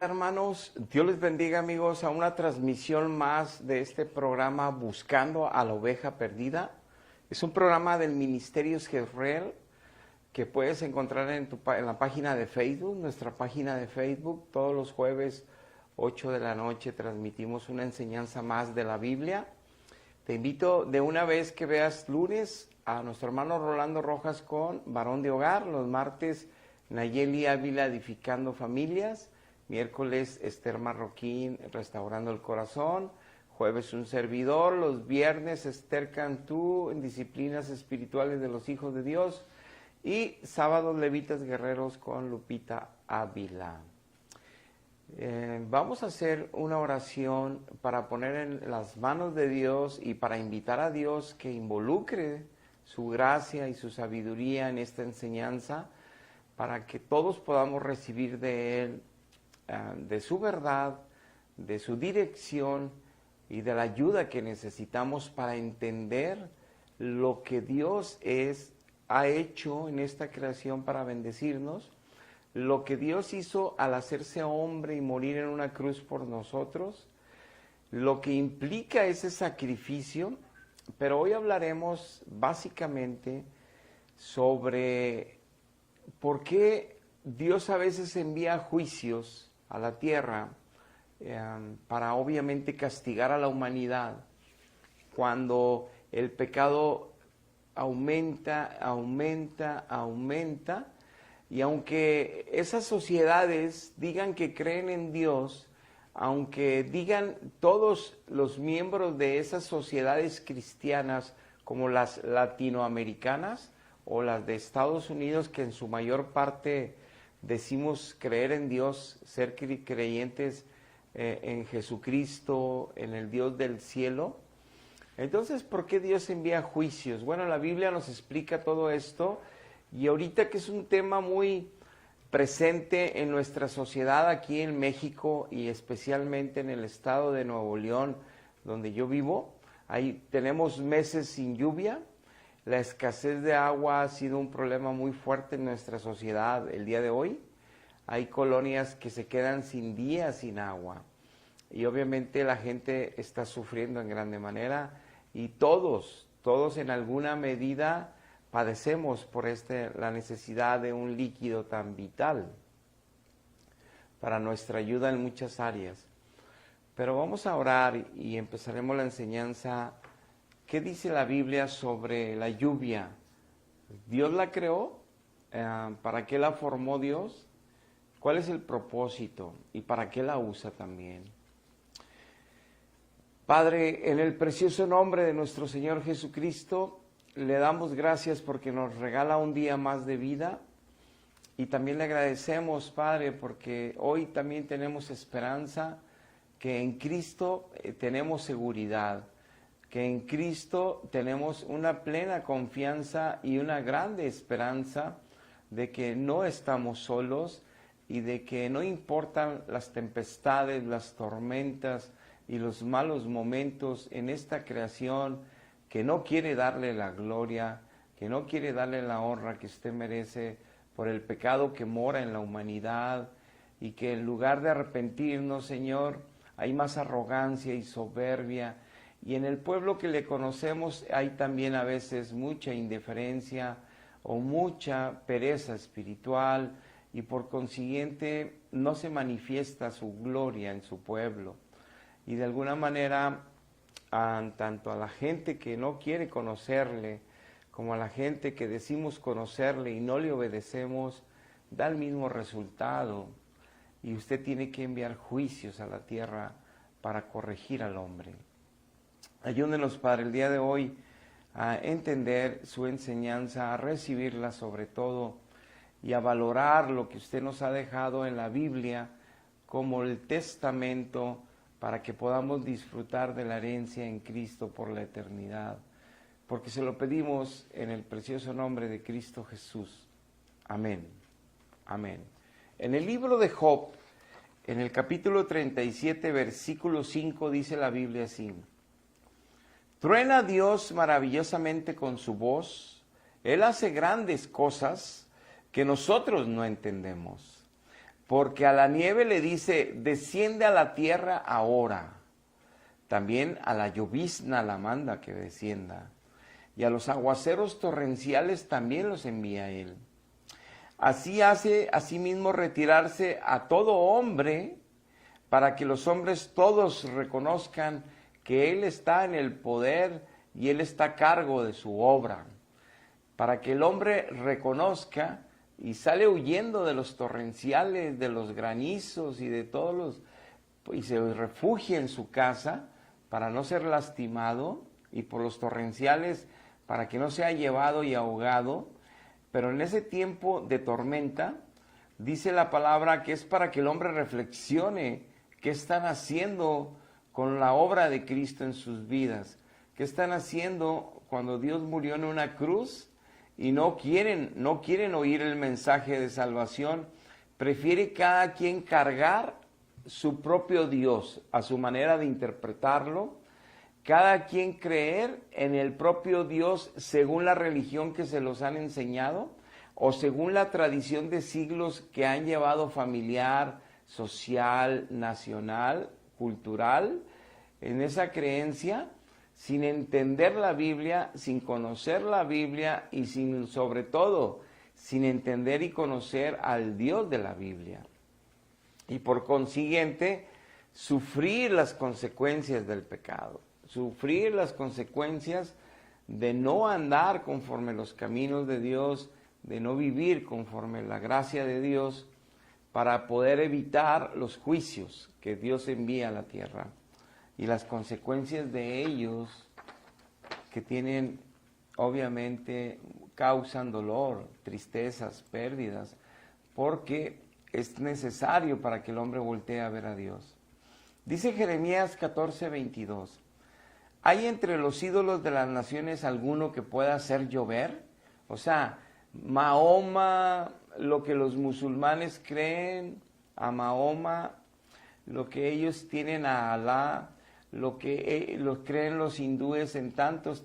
Hermanos, Dios les bendiga, amigos, a una transmisión más de este programa Buscando a la Oveja Perdida. Es un programa del Ministerio Jezreel que puedes encontrar en la página de Facebook, nuestra página de Facebook. Todos los jueves, 8 de la noche, transmitimos una enseñanza más de la Biblia. Te invito de una vez que veas lunes a nuestro hermano Rolando Rojas con Varón de Hogar, los martes Nayeli Ávila Edificando Familias, miércoles Esther Marroquín Restaurando el Corazón, jueves un servidor, los viernes Esther Cantú en Disciplinas Espirituales de los Hijos de Dios y sábados Levitas Guerreros con Lupita Ávila. Vamos a hacer una oración para poner en las manos de Dios y para invitar a Dios que involucre su gracia y su sabiduría en esta enseñanza para que todos podamos recibir de Él, de su verdad, de su dirección y de la ayuda que necesitamos para entender lo que Dios ha hecho en esta creación para bendecirnos, lo que Dios hizo al hacerse hombre y morir en una cruz por nosotros, lo que implica ese sacrificio, pero hoy hablaremos básicamente sobre por qué Dios a veces envía juicios a la tierra para obviamente castigar a la humanidad cuando el pecado aumenta, y aunque esas sociedades digan que creen en Dios, aunque digan todos los miembros de esas sociedades cristianas como las latinoamericanas o las de Estados Unidos, que en su mayor parte decimos creer en Dios, ser creyentes en Jesucristo, en el Dios del cielo. Entonces, ¿por qué Dios envía juicios? Bueno, la Biblia nos explica todo esto y ahorita que es un tema muy presente en nuestra sociedad aquí en México y especialmente en el estado de Nuevo León, donde yo vivo, ahí tenemos meses sin lluvia. La escasez de agua ha sido un problema muy fuerte en nuestra sociedad el día de hoy. Hay colonias que se quedan sin días sin agua y obviamente la gente está sufriendo en grande manera y todos en alguna medida padecemos por la necesidad de un líquido tan vital para nuestra ayuda en muchas áreas. Pero vamos a orar y empezaremos la enseñanza. ¿Qué dice la Biblia sobre la lluvia? ¿Dios la creó? ¿Para qué la formó Dios? ¿Cuál es el propósito? ¿Y para qué la usa también? Padre, en el precioso nombre de nuestro Señor Jesucristo, le damos gracias porque nos regala un día más de vida. Y también le agradecemos, Padre, porque hoy también tenemos esperanza, que en Cristo tenemos seguridad, que en Cristo tenemos una plena confianza y una grande esperanza de que no estamos solos y de que no importan las tempestades, las tormentas y los malos momentos en esta creación que no quiere darle la gloria, que no quiere darle la honra que usted merece por el pecado que mora en la humanidad y que en lugar de arrepentirnos, Señor, hay más arrogancia y soberbia. Y en el pueblo que le conocemos hay también a veces mucha indiferencia o mucha pereza espiritual y por consiguiente no se manifiesta su gloria en su pueblo. Y de alguna manera, tanto a la gente que no quiere conocerle como a la gente que decimos conocerle y no le obedecemos, da el mismo resultado. Y usted tiene que enviar juicios a la tierra para corregir al hombre. Ayúdenos, Padre, el día de hoy a entender su enseñanza, a recibirla sobre todo y a valorar lo que usted nos ha dejado en la Biblia como el testamento para que podamos disfrutar de la herencia en Cristo por la eternidad. Porque se lo pedimos en el precioso nombre de Cristo Jesús. Amén. Amén. En el libro de Job, en el capítulo 37, versículo 5, dice la Biblia así: Truena Dios maravillosamente con su voz, Él hace grandes cosas que nosotros no entendemos. porque a la nieve le dice, desciende a la tierra ahora. También a la llovizna la manda que descienda. Y a los aguaceros torrenciales también los envía él. Así hace asimismo retirarse a todo hombre, para que los hombres todos reconozcan que él está en el poder y él está a cargo de su obra. Para que el hombre reconozca y sale huyendo de los torrenciales, de los granizos y de todos los, y se refugie en su casa para no ser lastimado, y por los torrenciales para que no sea llevado y ahogado. Pero en ese tiempo de tormenta, dice la palabra que es para que el hombre reflexione qué están haciendo con la obra de Cristo en sus vidas, qué están haciendo cuando Dios murió en una cruz y no quieren oír el mensaje de salvación. Prefiere cada quien cargar su propio Dios a su manera de interpretarlo, cada quien creer en el propio Dios según la religión que se los han enseñado o según la tradición de siglos que han llevado familiar, social, nacional, cultural, en esa creencia, sin entender la Biblia, sin conocer la Biblia y sobre todo, sin entender y conocer al Dios de la Biblia. Y por consiguiente, sufrir las consecuencias del pecado, sufrir las consecuencias de no andar conforme los caminos de Dios, de no vivir conforme la gracia de Dios, para poder evitar los juicios que Dios envía a la tierra y las consecuencias de ellos, que tienen, obviamente, causan dolor, tristezas, pérdidas, porque es necesario para que el hombre voltee a ver a Dios. Dice Jeremías 14:22, ¿hay entre los ídolos de las naciones alguno que pueda hacer llover? O sea, Mahoma, lo que los musulmanes creen a Mahoma, lo que ellos tienen a Alá, lo que creen los hindúes en tantos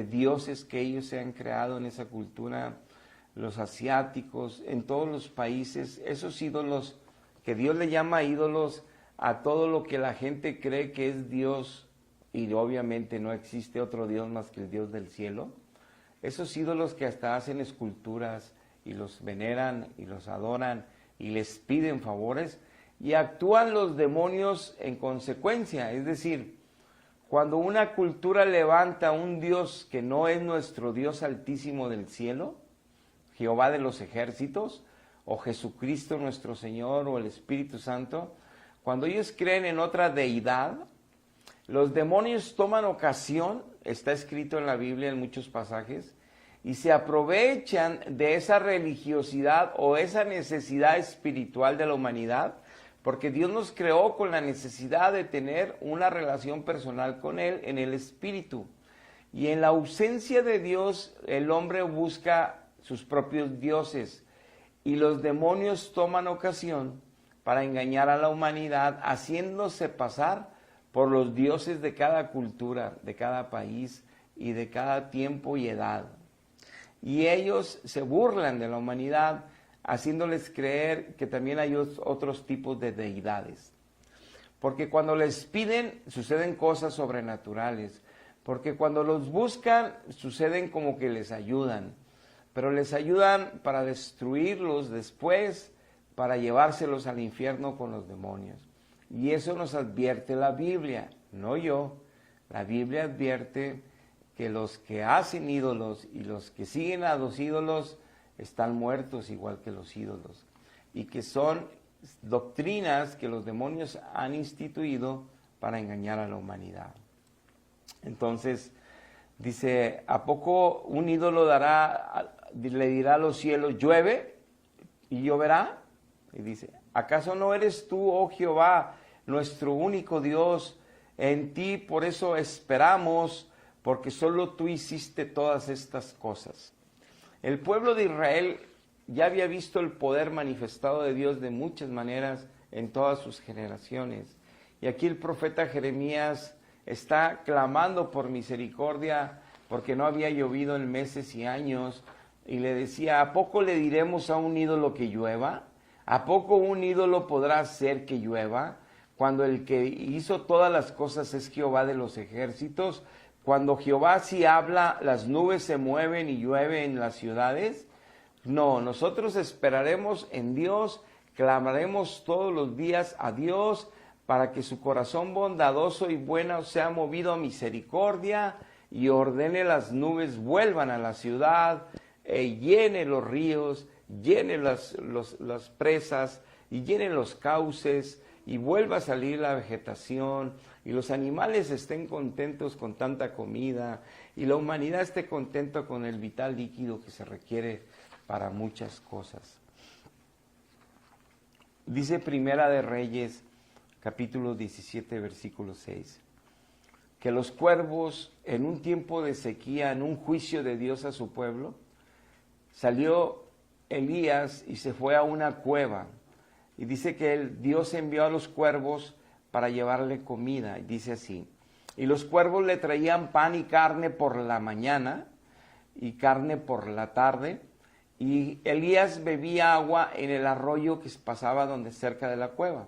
dioses que ellos se han creado en esa cultura, los asiáticos, en todos los países, esos ídolos que Dios le llama ídolos a todo lo que la gente cree que es Dios, y obviamente no existe otro Dios más que el Dios del cielo. Esos ídolos que hasta hacen esculturas y los veneran y los adoran y les piden favores, y actúan los demonios en consecuencia. Es decir, cuando una cultura levanta un Dios que no es nuestro Dios altísimo del cielo, Jehová de los ejércitos, o Jesucristo nuestro Señor, o el Espíritu Santo, cuando ellos creen en otra deidad, los demonios toman ocasión, está escrito en la Biblia en muchos pasajes, y se aprovechan de esa religiosidad o esa necesidad espiritual de la humanidad, porque Dios nos creó con la necesidad de tener una relación personal con Él en el Espíritu. Y en la ausencia de Dios, el hombre busca sus propios dioses, y los demonios toman ocasión para engañar a la humanidad, haciéndose pasar por los dioses de cada cultura, de cada país y de cada tiempo y edad. Y ellos se burlan de la humanidad, haciéndoles creer que también hay otros tipos de deidades. Porque cuando les piden, suceden cosas sobrenaturales. Porque cuando los buscan, suceden como que les ayudan. Pero les ayudan para destruirlos después, para llevárselos al infierno con los demonios. Y eso nos advierte la Biblia, no yo. La Biblia advierte que los que hacen ídolos y los que siguen a los ídolos están muertos igual que los ídolos, y que son doctrinas que los demonios han instituido para engañar a la humanidad. Entonces, dice, ¿a poco un ídolo le dirá a los cielos, llueve y lloverá? Y dice, ¿acaso no eres tú, oh Jehová, nuestro único Dios? En ti por eso esperamos, porque solo tú hiciste todas estas cosas. El pueblo de Israel ya había visto el poder manifestado de Dios de muchas maneras en todas sus generaciones. Y aquí el profeta Jeremías está clamando por misericordia porque no había llovido en meses y años. Y le decía, ¿a poco le diremos a un ídolo que llueva? ¿A poco un ídolo podrá hacer que llueva? Cuando el que hizo todas las cosas es Jehová de los ejércitos. Cuando Jehová sí habla, las nubes se mueven y llueve en las ciudades. No, nosotros esperaremos en Dios, clamaremos todos los días a Dios para que su corazón bondadoso y bueno sea movido a misericordia y ordene las nubes, vuelvan a la ciudad, llene los ríos, llene las presas y llene los cauces y vuelva a salir la vegetación y los animales estén contentos con tanta comida y la humanidad esté contenta con el vital líquido que se requiere para muchas cosas. Dice Primera de Reyes, capítulo 17, versículo 6, que los cuervos en un tiempo de sequía, en un juicio de Dios a su pueblo, salió Elías y se fue a una cueva. Y dice que Dios envió a los cuervos para llevarle comida. Y dice así, y los cuervos le traían pan y carne por la mañana y carne por la tarde. Y Elías bebía agua en el arroyo que pasaba cerca de la cueva.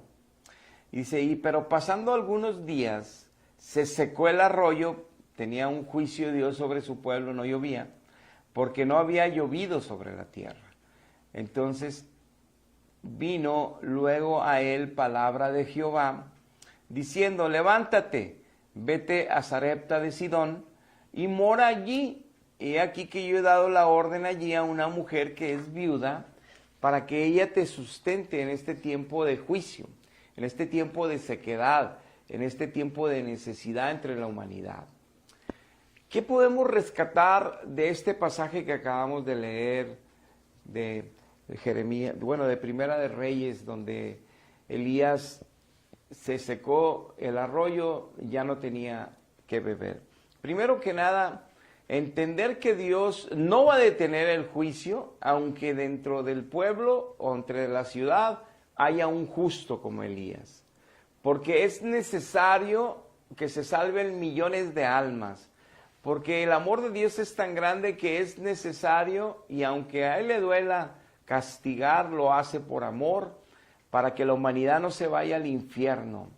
Y dice, pero pasando algunos días se secó el arroyo, tenía un juicio de Dios sobre su pueblo, no llovía, porque no había llovido sobre la tierra. Entonces vino luego a él palabra de Jehová, diciendo, levántate, vete a Sarepta de Sidón y mora allí. He aquí que yo he dado la orden allí a una mujer que es viuda, para que ella te sustente en este tiempo de juicio, en este tiempo de sequedad, en este tiempo de necesidad entre la humanidad. ¿Qué podemos rescatar de este pasaje que acabamos de leer de Jeremías, de Primera de Reyes, donde Elías se secó el arroyo, ya no tenía que beber? Primero que nada, entender que Dios no va a detener el juicio, aunque dentro del pueblo o entre la ciudad haya un justo como Elías, porque es necesario que se salven millones de almas, porque el amor de Dios es tan grande que es necesario, y aunque a Él le duela castigar, lo hace por amor, para que la humanidad no se vaya al infierno,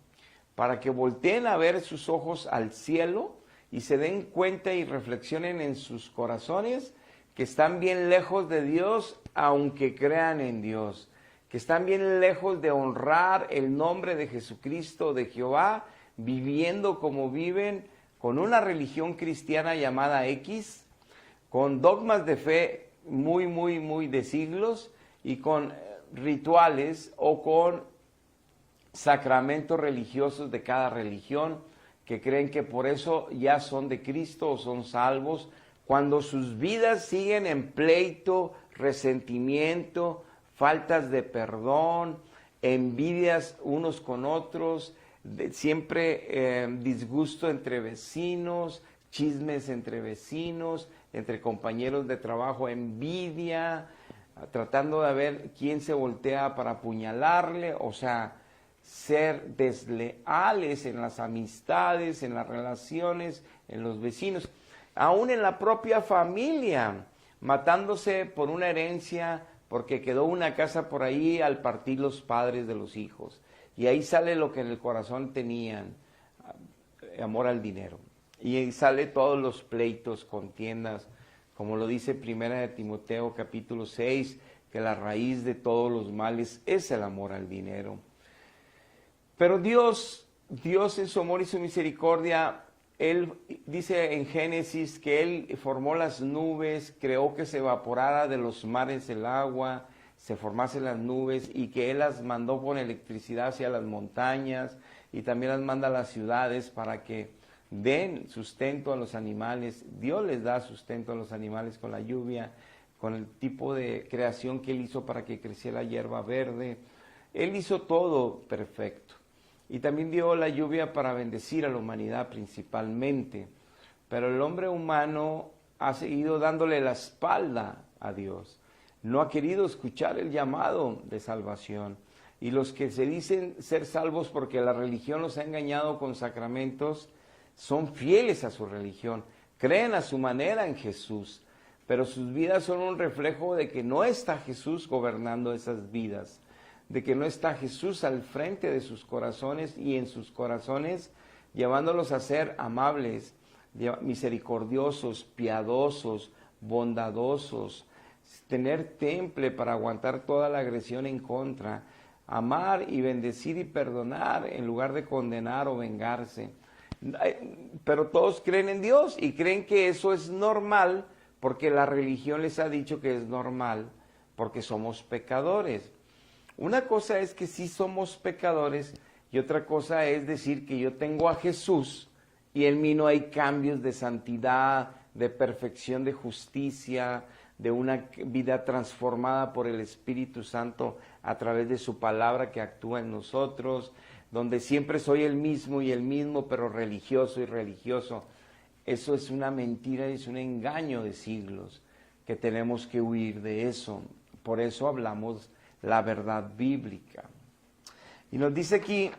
para que volteen a ver sus ojos al cielo y se den cuenta y reflexionen en sus corazones que están bien lejos de Dios, aunque crean en Dios, que están bien lejos de honrar el nombre de Jesucristo, de Jehová, viviendo como viven, con una religión cristiana llamada X, con dogmas de fe muy de siglos y con rituales o con sacramentos religiosos de cada religión, que creen que por eso ya son de Cristo o son salvos, cuando sus vidas siguen en pleito, resentimiento, faltas de perdón, envidias unos con otros, siempre disgusto entre vecinos, chismes entre vecinos, entre compañeros de trabajo, envidia, tratando de ver quién se voltea para apuñalarle, o sea, ser desleales en las amistades, en las relaciones, en los vecinos, aún en la propia familia, matándose por una herencia, porque quedó una casa por ahí al partir los padres de los hijos. Y ahí sale lo que en el corazón tenían, amor al dinero. Y ahí sale todos los pleitos, contiendas, como lo dice Primera de Timoteo capítulo 6, que la raíz de todos los males es el amor al dinero. Pero Dios en su amor y su misericordia, Él dice en Génesis que Él formó las nubes, creó que se evaporara de los mares el agua, se formasen las nubes, y que Él las mandó con electricidad hacia las montañas, y también las manda a las ciudades para que den sustento a los animales. Dios les da sustento a los animales con la lluvia, con el tipo de creación que Él hizo para que creciera hierba verde. Él hizo todo perfecto. Y también dio la lluvia para bendecir a la humanidad principalmente. Pero el hombre humano ha seguido dándole la espalda a Dios. No ha querido escuchar el llamado de salvación. Y los que se dicen ser salvos porque la religión los ha engañado con sacramentos, son fieles a su religión, creen a su manera en Jesús, pero sus vidas son un reflejo de que no está Jesús gobernando esas vidas. de que no está Jesús al frente de sus corazones y en sus corazones, llevándolos a ser amables, misericordiosos, piadosos, bondadosos, tener temple para aguantar toda la agresión en contra, amar y bendecir y perdonar en lugar de condenar o vengarse. Pero todos creen en Dios y creen que eso es normal porque la religión les ha dicho que es normal porque somos pecadores. Una cosa es que sí somos pecadores y otra cosa es decir que yo tengo a Jesús y en mí no hay cambios de santidad, de perfección, de justicia, de una vida transformada por el Espíritu Santo a través de su palabra que actúa en nosotros, donde siempre soy el mismo y el mismo, pero religioso y religioso. Eso es una mentira, es un engaño de siglos, que tenemos que huir de eso. Por eso hablamos la verdad bíblica. Y nos dice aquí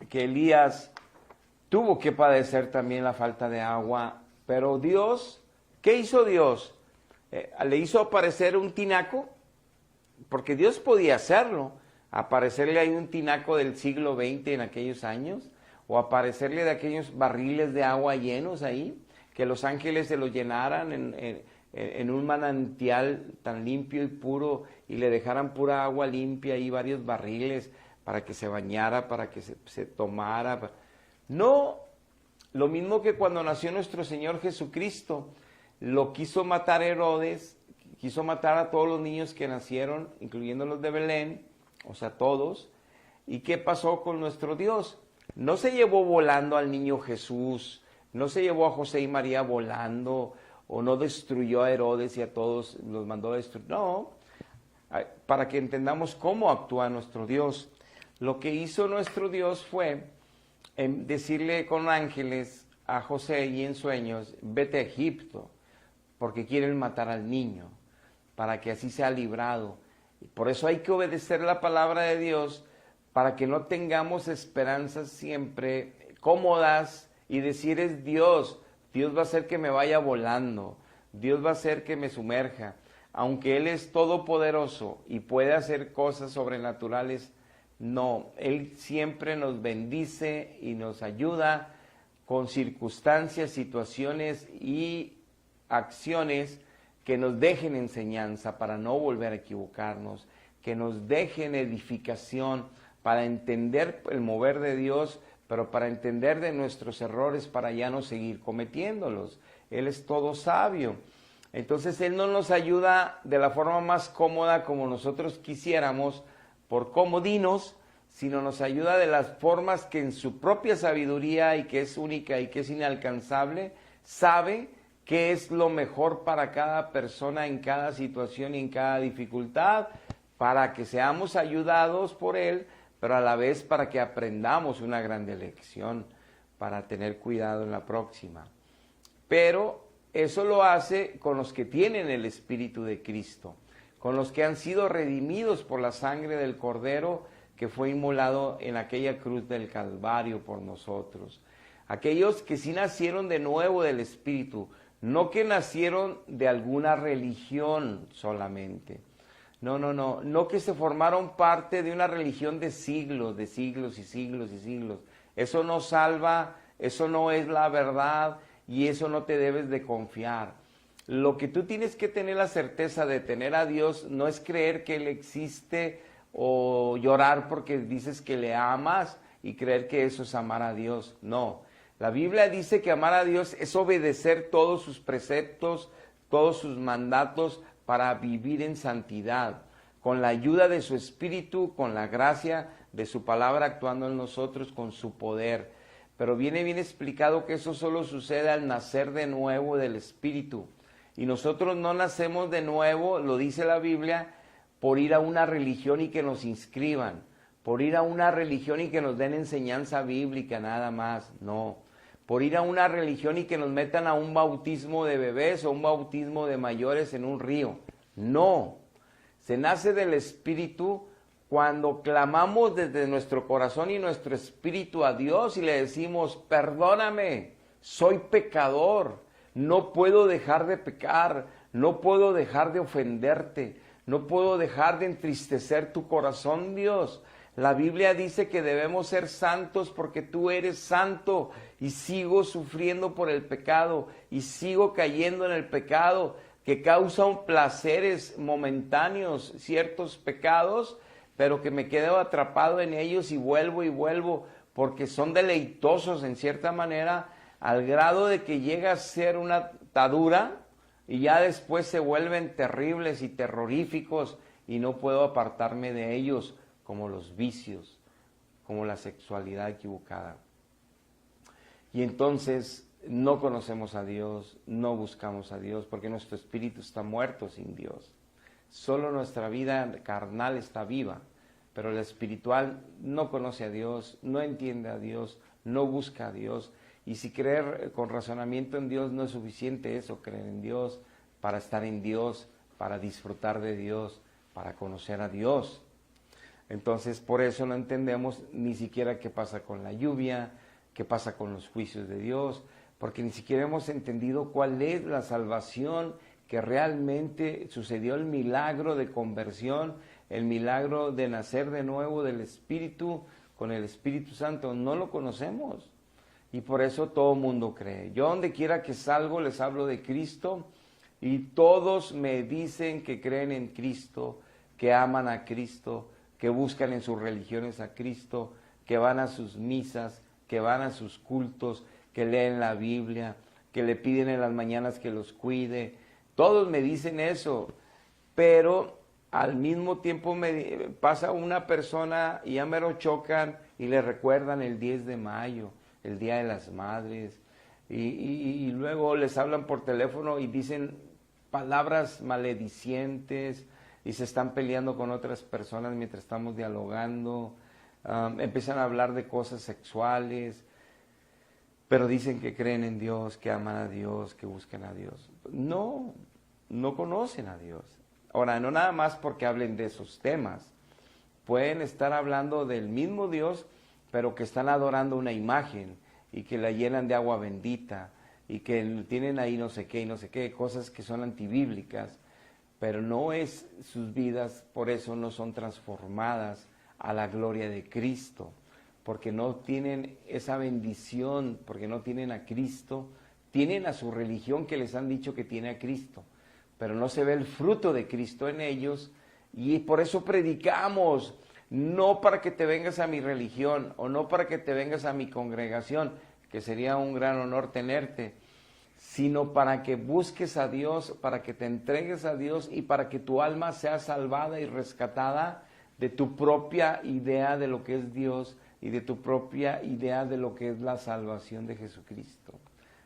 que Elías tuvo que padecer también la falta de agua, pero Dios, ¿qué hizo Dios? ¿Le hizo aparecer un tinaco? Porque Dios podía hacerlo, aparecerle ahí un tinaco del siglo XX en aquellos años, o aparecerle de aquellos barriles de agua llenos ahí, que los ángeles se los llenaran en un manantial tan limpio y puro, y le dejaran pura agua limpia y varios barriles para que se bañara, para que se tomara. No, lo mismo que cuando nació nuestro Señor Jesucristo, lo quiso matar Herodes, quiso matar a todos los niños que nacieron, incluyendo los de Belén, o sea, todos. ¿Y qué pasó con nuestro Dios? No se llevó volando al niño Jesús, no se llevó a José y María volando, o no destruyó a Herodes y a todos los mandó a destruir. No, para que entendamos cómo actúa nuestro Dios. Lo que hizo nuestro Dios fue decirle con ángeles a José y en sueños, vete a Egipto, porque quieren matar al niño, para que así sea librado. Por eso hay que obedecer la palabra de Dios, para que no tengamos esperanzas siempre cómodas y decir es Dios. Dios va a hacer que me vaya volando, Dios va a hacer que me sumerja. Aunque Él es todopoderoso y puede hacer cosas sobrenaturales, no, Él siempre nos bendice y nos ayuda con circunstancias, situaciones y acciones que nos dejen enseñanza para no volver a equivocarnos, que nos dejen edificación para entender el mover de Dios, pero para entender de nuestros errores, para ya no seguir cometiéndolos. Él es todo sabio. Entonces Él no nos ayuda de la forma más cómoda como nosotros quisiéramos, por comodinos, sino nos ayuda de las formas que en su propia sabiduría y que es única y que es inalcanzable, sabe qué es lo mejor para cada persona en cada situación y en cada dificultad, para que seamos ayudados por Él, pero a la vez para que aprendamos una gran lección, para tener cuidado en la próxima. Pero eso lo hace con los que tienen el Espíritu de Cristo, con los que han sido redimidos por la sangre del Cordero que fue inmolado en aquella cruz del Calvario por nosotros. Aquellos que sí nacieron de nuevo del Espíritu, no que nacieron de alguna religión solamente. No que se formaron parte de una religión de siglos y siglos y siglos. Eso no salva, eso no es la verdad y eso no te debes de confiar. Lo que tú tienes que tener la certeza de tener a Dios no es creer que Él existe o llorar porque dices que le amas y creer que eso es amar a Dios. No, la Biblia dice que amar a Dios es obedecer todos sus preceptos, todos sus mandatos para vivir en santidad, con la ayuda de su Espíritu, con la gracia de su palabra actuando en nosotros, con su poder. Pero viene bien explicado que eso solo sucede al nacer de nuevo del Espíritu. Y nosotros no nacemos de nuevo, lo dice la Biblia, por ir a una religión y que nos inscriban, por ir a una religión y que nos den enseñanza bíblica nada más, no. Por ir a una religión y que nos metan a un bautismo de bebés o un bautismo de mayores en un río, no. Se nace del Espíritu cuando clamamos desde nuestro corazón y nuestro espíritu a Dios y le decimos, perdóname, soy pecador, no puedo dejar de pecar, no puedo dejar de ofenderte, No puedo dejar de entristecer tu corazón, Dios. La Biblia dice que debemos ser santos porque tú eres santo, y sigo sufriendo por el pecado y sigo cayendo en el pecado que causa placeres momentáneos, ciertos pecados, pero que me quedo atrapado en ellos y vuelvo porque son deleitosos en cierta manera, al grado de que llega a ser una atadura y ya después se vuelven terribles y terroríficos y no puedo apartarme de ellos, como los vicios, como la sexualidad equivocada. Y entonces no conocemos a Dios, no buscamos a Dios, porque nuestro espíritu está muerto sin Dios. Solo nuestra vida carnal está viva, pero la espiritual no conoce a Dios, no entiende a Dios, no busca a Dios. Y si creer con razonamiento en Dios no es suficiente eso, creer en Dios, para estar en Dios, para disfrutar de Dios, para conocer a Dios. Entonces, por eso no entendemos ni siquiera qué pasa con la lluvia, qué pasa con los juicios de Dios, porque ni siquiera hemos entendido cuál es la salvación, que realmente sucedió el milagro de conversión, el milagro de nacer de nuevo del Espíritu con el Espíritu Santo. No lo conocemos y por eso todo el mundo cree. Yo donde quiera que salgo les hablo de Cristo y todos me dicen que creen en Cristo, que aman a Cristo, que buscan en sus religiones a Cristo, que van a sus misas, que van a sus cultos, que leen la Biblia, que le piden en las mañanas que los cuide. Todos me dicen eso, pero al mismo tiempo me pasa una persona y ya me lo chocan y le recuerdan el 10 de mayo, el Día de las Madres, y luego les hablan por teléfono y dicen palabras maledicientes y se están peleando con otras personas mientras estamos dialogando, empiezan a hablar de cosas sexuales, pero dicen que creen en Dios, que aman a Dios, que buscan a Dios. No conocen a Dios. Ahora, no nada más porque hablen de esos temas. Pueden estar hablando del mismo Dios, pero que están adorando una imagen y que la llenan de agua bendita y que tienen ahí no sé qué, cosas que son antibíblicas, pero no es sus vidas, por eso no son transformadas a la gloria de Cristo, porque no tienen esa bendición, porque no tienen a Cristo, tienen a su religión que les han dicho que tiene a Cristo, pero no se ve el fruto de Cristo en ellos, y por eso predicamos, no para que te vengas a mi religión, o no para que te vengas a mi congregación, que sería un gran honor tenerte, sino para que busques a Dios, para que te entregues a Dios, y para que tu alma sea salvada y rescatada de tu propia idea de lo que es Dios, y de tu propia idea de lo que es la salvación de Jesucristo.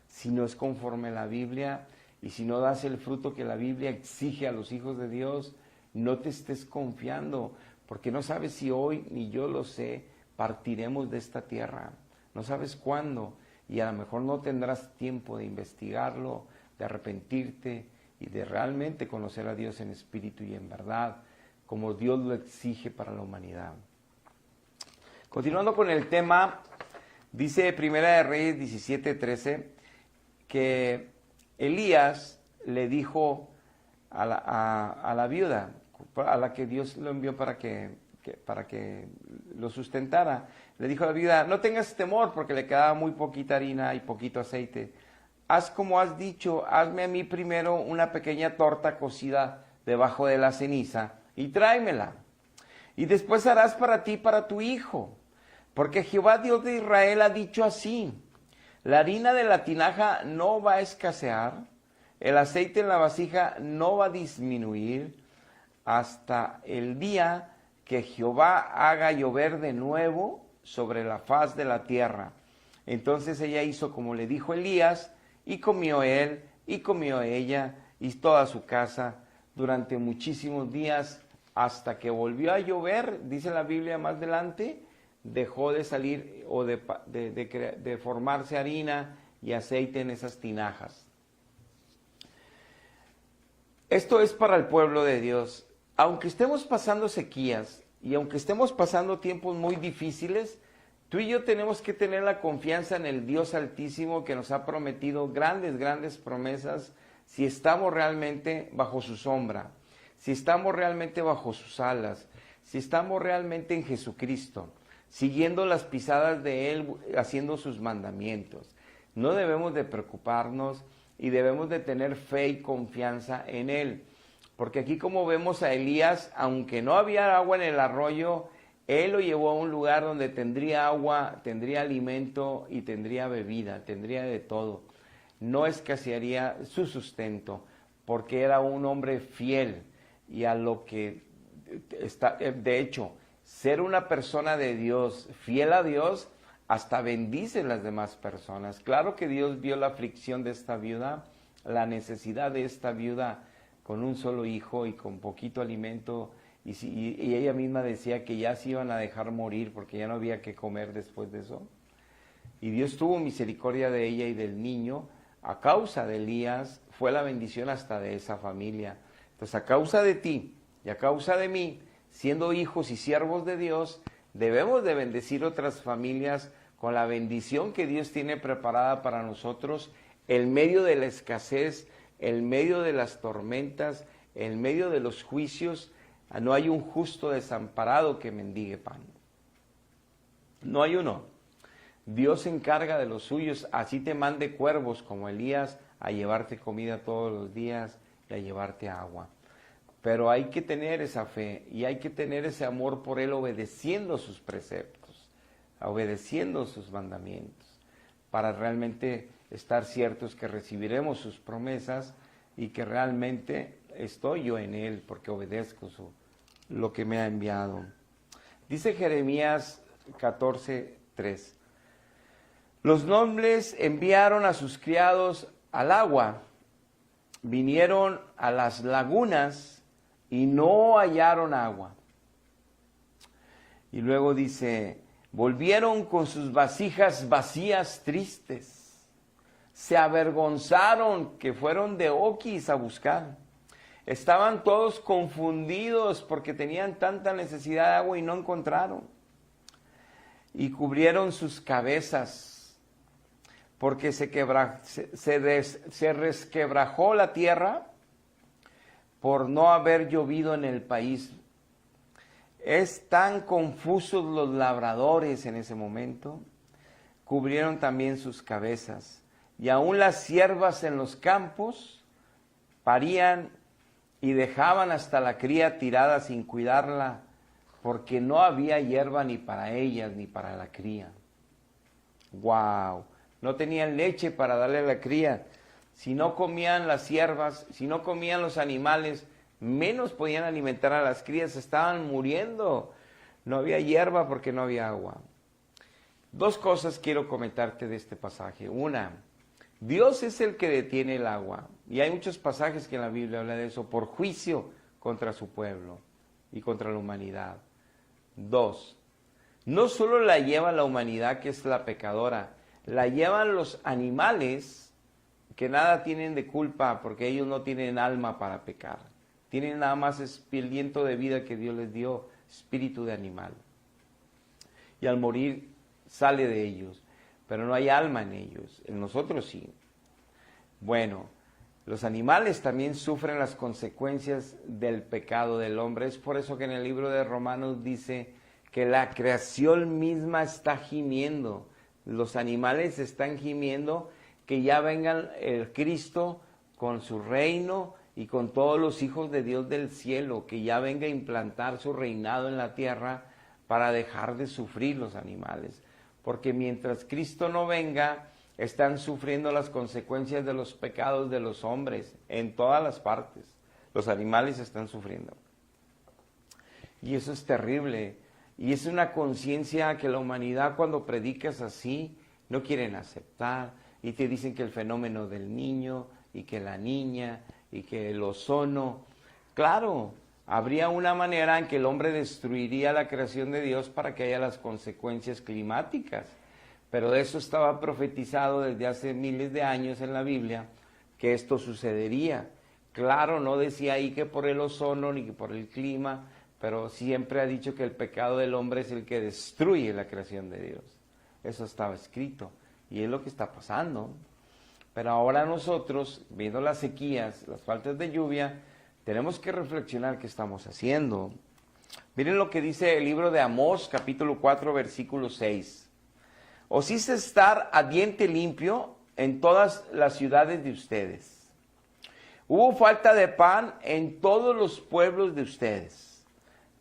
Si no es conforme a la Biblia, y si no das el fruto que la Biblia exige a los hijos de Dios, no te estés confiando, porque no sabes si hoy, ni yo lo sé, partiremos de esta tierra. No sabes cuándo, y a lo mejor no tendrás tiempo de investigarlo, de arrepentirte y de realmente conocer a Dios en espíritu y en verdad, como Dios lo exige para la humanidad. Continuando con el tema, dice Primera de Reyes 17:13, que Elías le dijo a la viuda, a la que Dios lo envió para que lo sustentara, le dijo a la viuda: no tengas temor, porque le quedaba muy poquita harina y poquito aceite. Haz como has dicho, hazme a mí primero una pequeña torta cocida debajo de la ceniza y tráemela. Y después harás para ti y para tu hijo, porque Jehová Dios de Israel ha dicho así: la harina de la tinaja no va a escasear, el aceite en la vasija no va a disminuir, hasta el día que Jehová haga llover de nuevo sobre la faz de la tierra. Entonces ella hizo como le dijo Elías, y comió él, y comió ella, y toda su casa, durante muchísimos días, hasta que volvió a llover, dice la Biblia más adelante, dejó de salir o de formarse harina y aceite en esas tinajas. Esto es para el pueblo de Dios. Aunque estemos pasando sequías y aunque estemos pasando tiempos muy difíciles, tú y yo tenemos que tener la confianza en el Dios Altísimo, que nos ha prometido grandes promesas si estamos realmente bajo su sombra. si estamos realmente bajo sus alas, si estamos realmente en Jesucristo, siguiendo las pisadas de Él, haciendo sus mandamientos. No debemos de preocuparnos y debemos de tener fe y confianza en Él. Porque aquí como vemos a Elías, aunque no había agua en el arroyo, Él lo llevó a un lugar donde tendría agua, tendría alimento y tendría bebida, tendría de todo. No escasearía su sustento, porque era un hombre fiel y a lo que está, de hecho, ser una persona de Dios, fiel a Dios, hasta bendice a las demás personas. Claro que Dios vio la aflicción de esta viuda, la necesidad de esta viuda con un solo hijo y con poquito alimento, y ella misma decía que ya se iban a dejar morir porque ya no había que comer después de eso. Y Dios tuvo misericordia de ella y del niño. A causa de Elías fue la bendición hasta de esa familia. Entonces, a causa de ti y a causa de mí, siendo hijos y siervos de Dios, debemos de bendecir otras familias con la bendición que Dios tiene preparada para nosotros en medio de la escasez, en medio de las tormentas, en medio de los juicios. No hay un justo desamparado que mendigue pan. No hay uno. Dios se encarga de los suyos, así te mande cuervos como Elías a llevarte comida todos los días y a llevarte agua. Pero hay que tener esa fe y hay que tener ese amor por Él obedeciendo sus preceptos, obedeciendo sus mandamientos, para realmente estar ciertos que recibiremos sus promesas y que realmente estoy yo en Él porque obedezco lo que me ha enviado. Dice Jeremías 14:3. Los nobles enviaron a sus criados al agua, vinieron a las lagunas y no hallaron agua. Y luego dice, volvieron con sus vasijas vacías tristes, se avergonzaron que fueron de Oquis a buscar. Estaban todos confundidos porque tenían tanta necesidad de agua y no encontraron. Y cubrieron sus cabezas porque se resquebrajó la tierra por no haber llovido en el país. Es tan confusos los labradores en ese momento. Cubrieron también sus cabezas. Y aún las siervas en los campos parían y dejaban hasta la cría tirada sin cuidarla, porque no había hierba ni para ellas ni para la cría. ¡Wow! No tenían leche para darle a la cría. Si no comían las siervas, si no comían los animales, menos podían alimentar a las crías, estaban muriendo. No había hierba porque no había agua. Dos cosas quiero comentarte de este pasaje. Una, Dios es el que detiene el agua. Y hay muchos pasajes que en la Biblia habla de eso, por juicio contra su pueblo y contra la humanidad. Dos, no solo la lleva la humanidad, que es la pecadora, la llevan los animales que nada tienen de culpa porque ellos no tienen alma para pecar. Tienen nada más el aliento de vida que Dios les dio, espíritu de animal. Y al morir sale de ellos, pero no hay alma en ellos, en nosotros sí. Bueno, los animales también sufren las consecuencias del pecado del hombre. Es por eso que en el libro de Romanos dice que la creación misma está gimiendo. Los animales están gimiendo que ya venga el Cristo con su reino y con todos los hijos de Dios del cielo, que ya venga a implantar su reinado en la tierra para dejar de sufrir los animales. Porque mientras Cristo no venga, están sufriendo las consecuencias de los pecados de los hombres en todas las partes. Los animales están sufriendo. Y eso es terrible. Y es una conciencia que la humanidad, cuando predicas así, no quieren aceptar. Y te dicen que el fenómeno del niño y que la niña y que el ozono. Claro, habría una manera en que el hombre destruiría la creación de Dios para que haya las consecuencias climáticas. Pero de eso estaba profetizado desde hace miles de años en la Biblia, que esto sucedería. Claro, no decía ahí que por el ozono ni que por el clima, pero siempre ha dicho que el pecado del hombre es el que destruye la creación de Dios. Eso estaba escrito y es lo que está pasando. Pero ahora nosotros, viendo las sequías, las faltas de lluvia, tenemos que reflexionar qué estamos haciendo. Miren lo que dice el libro de Amós, capítulo 4, versículo 6. Os hice estar a diente limpio en todas las ciudades de ustedes. Hubo falta de pan en todos los pueblos de ustedes.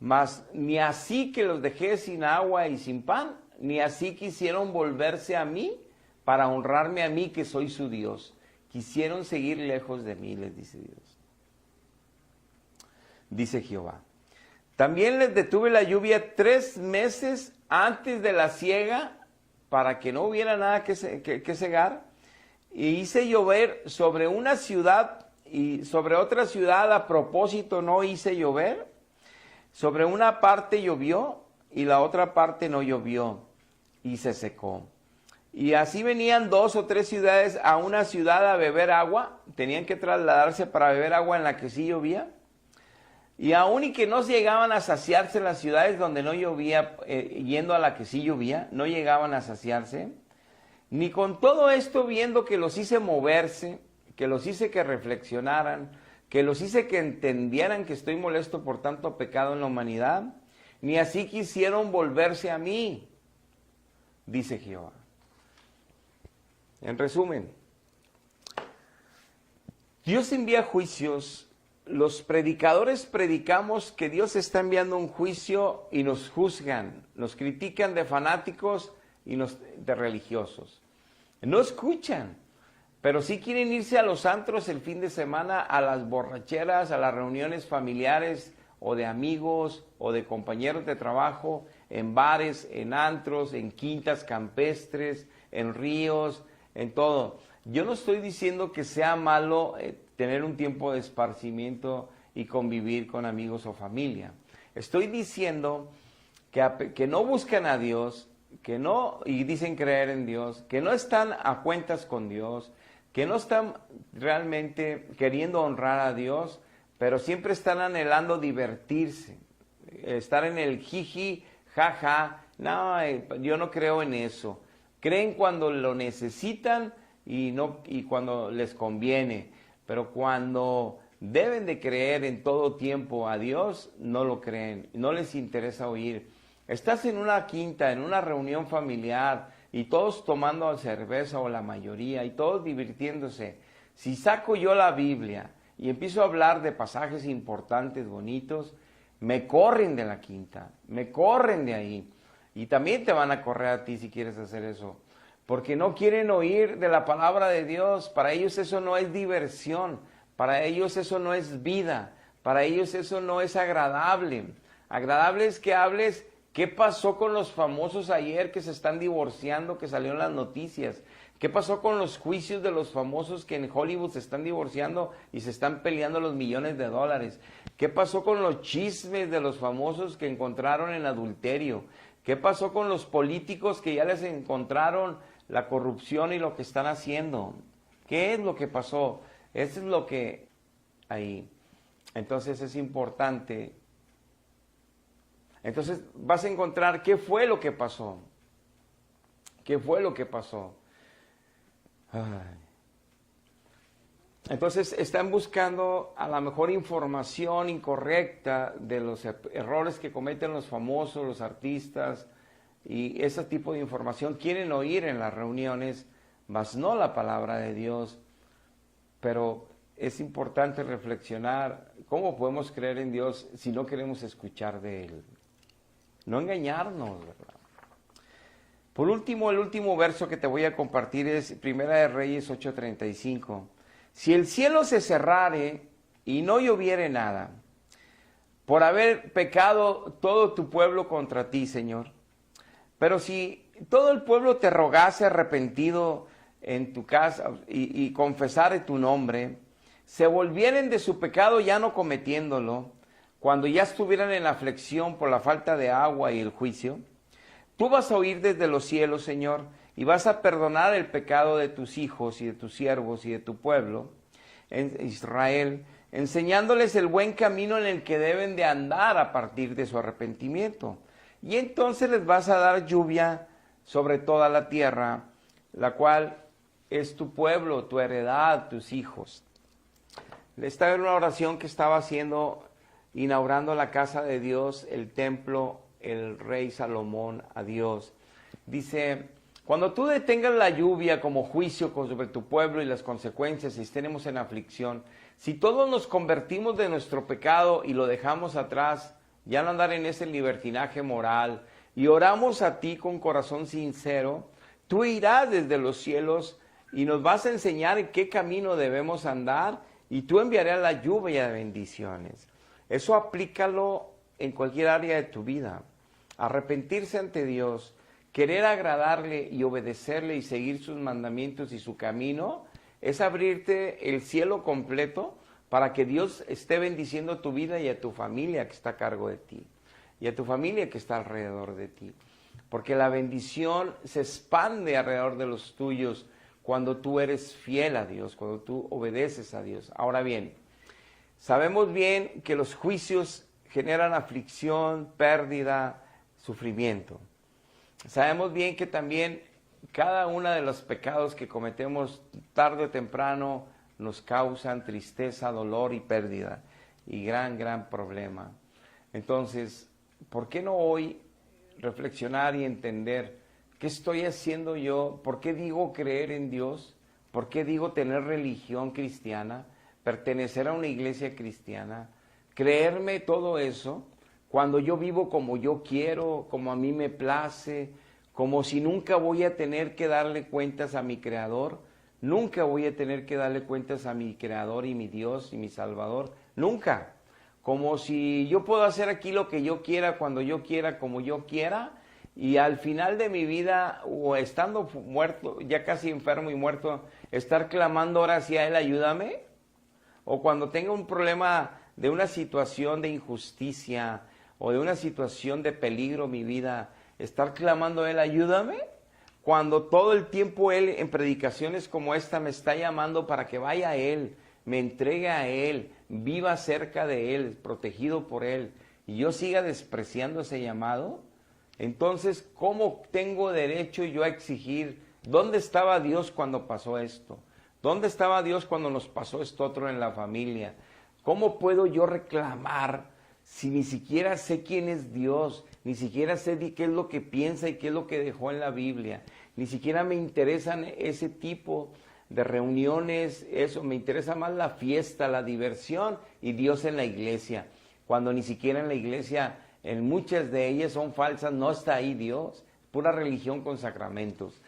Mas ni así que los dejé sin agua y sin pan, ni así quisieron volverse a mí para honrarme a mí que soy su Dios. Quisieron seguir lejos de mí, les dice Dios. Dice Jehová. También les detuve la lluvia 3 meses antes de la siega para que no hubiera nada que segar. Y hice llover sobre una ciudad y sobre otra ciudad a propósito no hice llover. Sobre una parte llovió y la otra parte no llovió y se secó. Y así venían 2 o 3 ciudades a una ciudad a beber agua. Tenían que trasladarse para beber agua en la que sí llovía. Y aún y que no llegaban a saciarse en las ciudades donde no llovía, yendo a la que sí llovía, no llegaban a saciarse. Ni con todo esto viendo que los hice moverse, que los hice que reflexionaran, que los hice que entendieran que estoy molesto por tanto pecado en la humanidad, ni así quisieron volverse a mí, dice Jehová. En resumen, Dios envía juicios. Los predicadores predicamos que Dios está enviando un juicio y nos juzgan, nos critican de fanáticos y de religiosos. No escuchan, pero sí quieren irse a los antros el fin de semana, a las borracheras, a las reuniones familiares o de amigos o de compañeros de trabajo, en bares, en antros, en quintas campestres, en ríos, en todo. Yo no estoy diciendo que sea malo tener un tiempo de esparcimiento y convivir con amigos o familia. Estoy diciendo que no buscan a Dios, que no, y dicen creer en Dios, que no están a cuentas con Dios, que no están realmente queriendo honrar a Dios, pero siempre están anhelando divertirse, estar en el jiji, jaja. No, yo no creo en eso. Creen cuando lo necesitan y cuando les conviene, pero cuando deben de creer en todo tiempo a Dios, no lo creen, no les interesa oír. Estás en una quinta, en una reunión familiar, y todos tomando cerveza o la mayoría, y todos divirtiéndose. Si saco yo la Biblia y empiezo a hablar de pasajes importantes, bonitos, me corren de la quinta, me corren de ahí. Y también te van a correr a ti si quieres hacer eso. Porque no quieren oír de la palabra de Dios. Para ellos eso no es diversión. Para ellos eso no es vida. Para ellos eso no es agradable. Agradable es que hables qué pasó con los famosos ayer que se están divorciando, que salió en las noticias. ¿Qué pasó con los juicios de los famosos que en Hollywood se están divorciando y se están peleando los millones de dólares? ¿Qué pasó con los chismes de los famosos que encontraron en adulterio? ¿Qué pasó con los políticos que ya les encontraron la corrupción y lo que están haciendo? ¿Qué es lo que pasó? Eso es lo que ahí. Entonces es importante. Entonces vas a encontrar qué fue lo que pasó. ¿Qué fue lo que pasó? Ay. Entonces están buscando a la mejor información incorrecta de los errores que cometen los famosos, los artistas, y ese tipo de información quieren oír en las reuniones, mas no la palabra de Dios. Pero es importante reflexionar cómo podemos creer en Dios si no queremos escuchar de Él. No engañarnos, ¿verdad? Por último, el último verso que te voy a compartir es Primera de Reyes 8:35. Si el cielo se cerrare y no lloviere nada, por haber pecado todo tu pueblo contra ti, Señor. Pero si todo el pueblo te rogase arrepentido en tu casa y confesare tu nombre, se volvieren de su pecado ya no cometiéndolo, cuando ya estuvieran en la aflicción por la falta de agua y el juicio, tú vas a oír desde los cielos, Señor, y vas a perdonar el pecado de tus hijos y de tus siervos y de tu pueblo, en Israel, enseñándoles el buen camino en el que deben de andar a partir de su arrepentimiento. Y entonces les vas a dar lluvia sobre toda la tierra, la cual es tu pueblo, tu heredad, tus hijos. Estaba en una oración que estaba haciendo, inaugurando la casa de Dios, el templo, el rey Salomón a Dios. Dice, cuando tú detengas la lluvia como juicio sobre tu pueblo y las consecuencias, si estemos en aflicción, si todos nos convertimos de nuestro pecado y lo dejamos atrás, ya no andar en ese libertinaje moral, y oramos a ti con corazón sincero, tú irás desde los cielos y nos vas a enseñar en qué camino debemos andar, y tú enviarás la lluvia de bendiciones. Eso aplícalo en cualquier área de tu vida. Arrepentirse ante Dios, querer agradarle y obedecerle y seguir sus mandamientos y su camino, es abrirte el cielo completo para que Dios esté bendiciendo tu vida y a tu familia que está a cargo de ti, y a tu familia que está alrededor de ti. Porque la bendición se expande alrededor de los tuyos cuando tú eres fiel a Dios, cuando tú obedeces a Dios. Ahora bien, sabemos bien que los juicios generan aflicción, pérdida, sufrimiento. Sabemos bien que también cada uno de los pecados que cometemos tarde o temprano nos causan tristeza, dolor y pérdida, y gran problema. Entonces, ¿por qué no hoy reflexionar y entender qué estoy haciendo yo? ¿Por qué digo creer en Dios? ¿Por qué digo tener religión cristiana? ¿Pertenecer a una iglesia cristiana? ¿Creerme todo eso cuando yo vivo como yo quiero, como a mí me place, como si nunca voy a tener que darle cuentas a mi Creador? Nunca voy a tener que darle cuentas a mi Creador y mi Dios y mi Salvador. Nunca. Como si yo puedo hacer aquí lo que yo quiera, cuando yo quiera, como yo quiera, y al final de mi vida, o estando muerto, ya casi enfermo y muerto, estar clamando ahora hacia Él, ayúdame. O cuando tenga un problema de una situación de injusticia o de una situación de peligro en mi vida, estar clamando a Él, ayúdame. Cuando todo el tiempo Él, en predicaciones como esta, me está llamando para que vaya a Él, me entregue a Él, viva cerca de Él, protegido por Él, y yo siga despreciando ese llamado. Entonces, ¿cómo tengo derecho yo a exigir? ¿Dónde estaba Dios cuando pasó esto? ¿Dónde estaba Dios cuando nos pasó esto otro en la familia? ¿Cómo puedo yo reclamar si ni siquiera sé quién es Dios? Ni siquiera sé qué es lo que piensa y qué es lo que dejó en la Biblia. Ni siquiera me interesan ese tipo de reuniones, eso, me interesa más la fiesta, la diversión y Dios en la iglesia. Cuando ni siquiera en la iglesia, en muchas de ellas son falsas, no está ahí Dios, pura religión con sacramentos.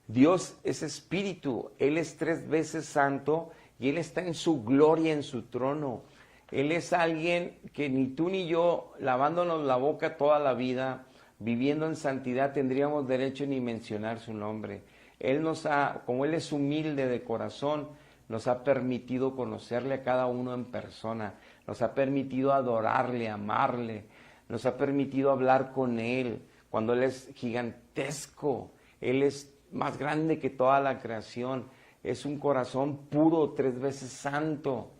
Dios es espíritu, Él es 3 veces santo y Él está en su gloria, en su trono. Él es alguien que ni tú ni yo, lavándonos la boca toda la vida, viviendo en santidad, tendríamos derecho ni mencionar su nombre. Él nos ha, como Él es humilde de corazón, nos ha permitido conocerle a cada uno en persona, nos ha permitido adorarle, amarle, nos ha permitido hablar con Él, cuando Él es gigantesco, Él es más grande que toda la creación, es un corazón puro, 3 veces santo.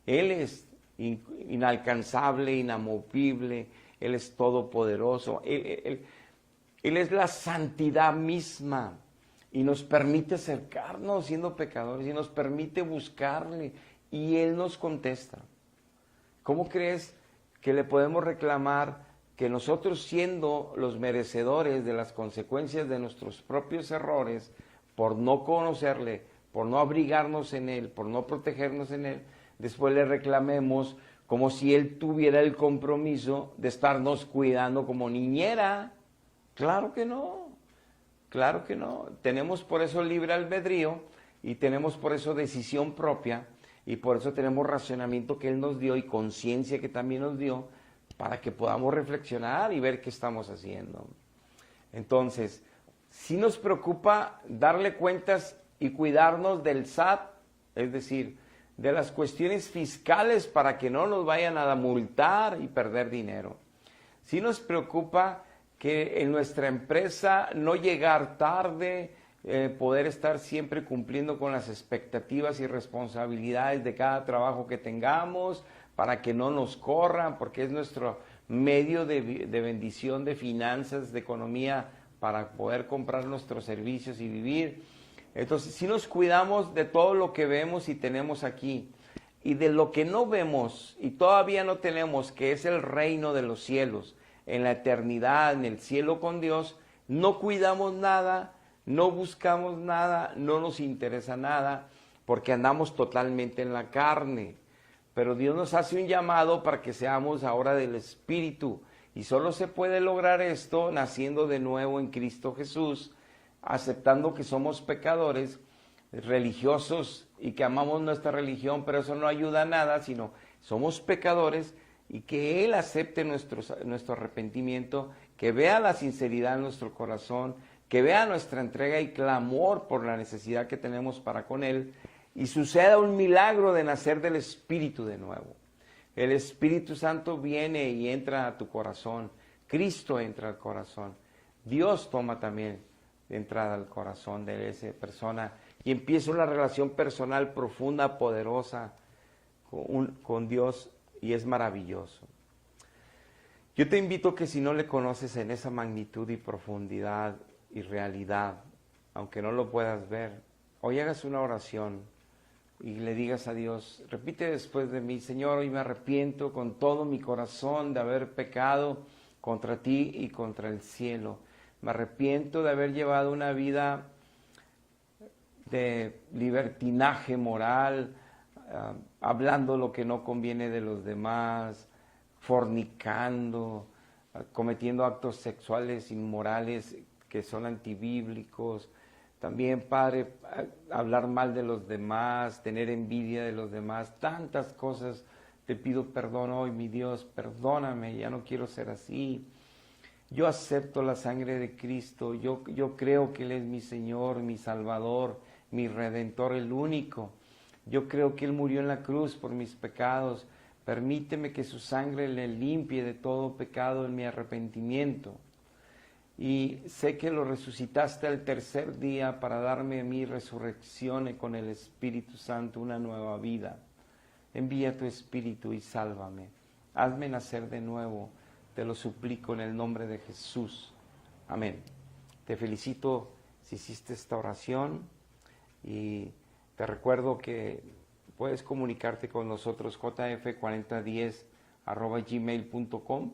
Él es inalcanzable, inamovible, Él es todopoderoso, Él es la santidad misma y nos permite acercarnos siendo pecadores y nos permite buscarle y Él nos contesta. ¿Cómo crees que le podemos reclamar que nosotros, siendo los merecedores de las consecuencias de nuestros propios errores, por no conocerle, por no abrigarnos en Él, por no protegernos en Él, después le reclamemos como si Él tuviera el compromiso de estarnos cuidando como niñera? Claro que no, claro que no. Tenemos por eso libre albedrío y tenemos por eso decisión propia y por eso tenemos racionamiento que Él nos dio y conciencia que también nos dio para que podamos reflexionar y ver qué estamos haciendo. Entonces, sí nos preocupa darle cuentas y cuidarnos del SAT, es decir, de las cuestiones fiscales para que no nos vayan a multar y perder dinero. Sí nos preocupa que en nuestra empresa no llegar tarde, poder estar siempre cumpliendo con las expectativas y responsabilidades de cada trabajo que tengamos, para que no nos corran, porque es nuestro medio de bendición, de finanzas, de economía, para poder comprar nuestros servicios y vivir. Entonces, si nos cuidamos de todo lo que vemos y tenemos aquí, y de lo que no vemos y todavía no tenemos, que es el reino de los cielos, en la eternidad, en el cielo con Dios, no cuidamos nada, no buscamos nada, no nos interesa nada, porque andamos totalmente en la carne. Pero Dios nos hace un llamado para que seamos ahora del Espíritu, y solo se puede lograr esto naciendo de nuevo en Cristo Jesús, aceptando que somos pecadores, religiosos y que amamos nuestra religión, pero eso no ayuda a nada, sino somos pecadores y que Él acepte nuestro arrepentimiento, que vea la sinceridad en nuestro corazón, que vea nuestra entrega y clamor por la necesidad que tenemos para con Él, y suceda un milagro de nacer del Espíritu de nuevo. El Espíritu Santo viene y entra a tu corazón, Cristo entra al corazón, Dios toma también entrada al corazón de esa persona y empieza una relación personal profunda, poderosa con Dios, y es maravilloso. Yo te invito que si no le conoces en esa magnitud y profundidad y realidad, aunque no lo puedas ver, hoy hagas una oración y le digas a Dios, repite después de mí: Señor, hoy me arrepiento con todo mi corazón de haber pecado contra ti y contra el cielo. Me arrepiento de haber llevado una vida de libertinaje moral, hablando lo que no conviene de los demás, fornicando, cometiendo actos sexuales inmorales que son antibíblicos. También, Padre, hablar mal de los demás, tener envidia de los demás, tantas cosas. Te pido perdón hoy, mi Dios, perdóname, ya no quiero ser así. Yo acepto la sangre de Cristo, yo creo que Él es mi Señor, mi Salvador, mi Redentor, el único. Yo creo que Él murió en la cruz por mis pecados. Permíteme que su sangre le limpie de todo pecado en mi arrepentimiento. Y sé que lo resucitaste al tercer día para darme a mí resurrección con el Espíritu Santo, una nueva vida. Envía tu Espíritu y sálvame. Hazme nacer de nuevo. Te lo suplico en el nombre de Jesús. Amén. Te felicito si hiciste esta oración y te recuerdo que puedes comunicarte con nosotros, jf4010@gmail.com.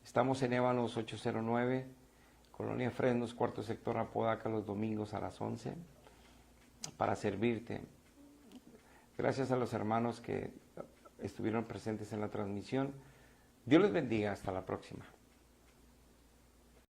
Estamos en Ébanos 809, Colonia Fresnos, cuarto sector Apodaca, los domingos a las 11, para servirte. Gracias a los hermanos que estuvieron presentes en la transmisión. Dios les bendiga. Hasta la próxima.